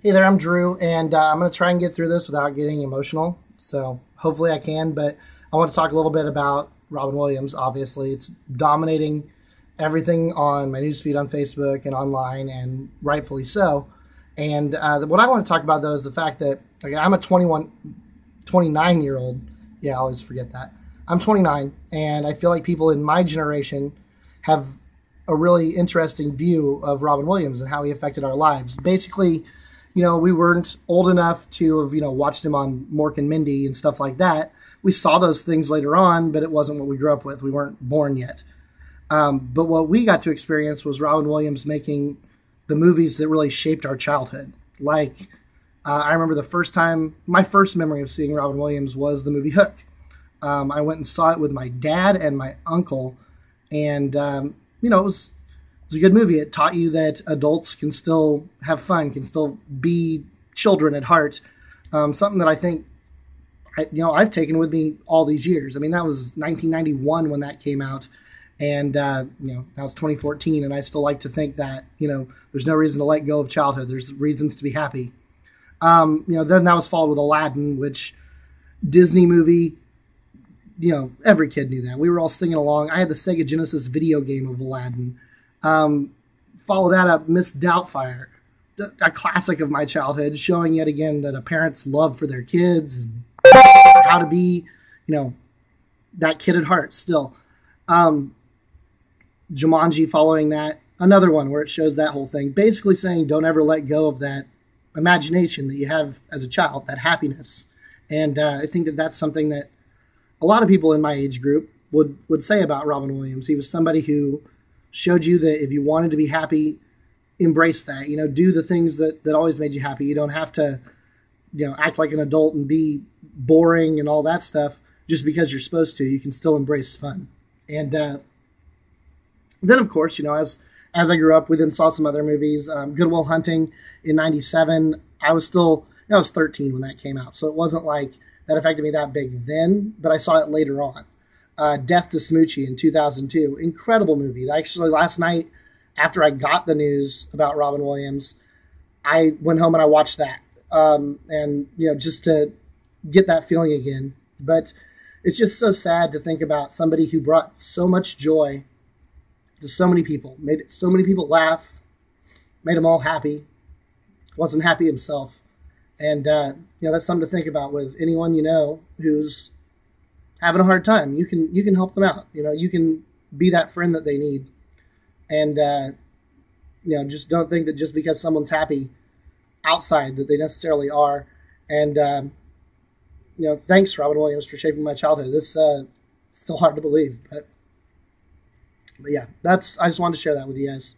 Hey there, I'm Drew, and I'm going to try and get through this without getting emotional. So hopefully I can, but I want to talk a little bit about Robin Williams. Obviously, it's dominating everything on my newsfeed on Facebook and online, and rightfully so. And what I want to talk about, though, is the fact that I'm a 29 year old. Yeah, I always forget that. I'm 29, and I feel like people in my generation have a really interesting view of Robin Williams and how he affected our lives. Basically, we weren't old enough to have, watched him on Mork and Mindy and stuff like that. We saw those things later on, but it wasn't what we grew up with. We weren't born yet. But what we got to experience was Robin Williams making the movies that really shaped our childhood. I remember my first memory of seeing Robin Williams was the movie Hook. I went and saw it with my dad and my uncle, and, it was a good movie. It taught you that adults can still have fun, can still be children at heart. Something that I think, I've taken with me all these years. I mean, that was 1991 when that came out. And, now it's 2014, and I still like to think that, there's no reason to let go of childhood. There's reasons to be happy. Then that was followed with Aladdin, which Disney movie, every kid knew that. We were all singing along. I had the Sega Genesis video game of Aladdin. Follow that up, Miss Doubtfire, a classic of my childhood, showing yet again that a parent's love for their kids and how to be, that kid at heart still. Jumanji following that, another one where it shows that whole thing, basically saying don't ever let go of that imagination that you have as a child, that happiness. And I think that that's something that a lot of people in my age group would say about Robin Williams. He was somebody who showed you that if you wanted to be happy, embrace that. Do the things that always made you happy. You don't have to, act like an adult and be boring and all that stuff just because you're supposed to. You can still embrace fun. And then, of course, as I grew up, we then saw some other movies. Good Will Hunting in '97. I was 13 when that came out, so it wasn't like that affected me that big then, but I saw it later on. Death to Smoochie in 2002. Incredible movie. Actually, last night, after I got the news about Robin Williams, I went home and I watched that. Just to get that feeling again. But it's just so sad to think about somebody who brought so much joy to so many people, made so many people laugh, made them all happy, wasn't happy himself. And, that's something to think about with anyone who's having a hard time. You can help them out. You can be that friend that they need. And, just don't think that just because someone's happy outside that they necessarily are. And, thanks, Robin Williams, for shaping my childhood. This still hard to believe. But yeah, I just wanted to share that with you guys.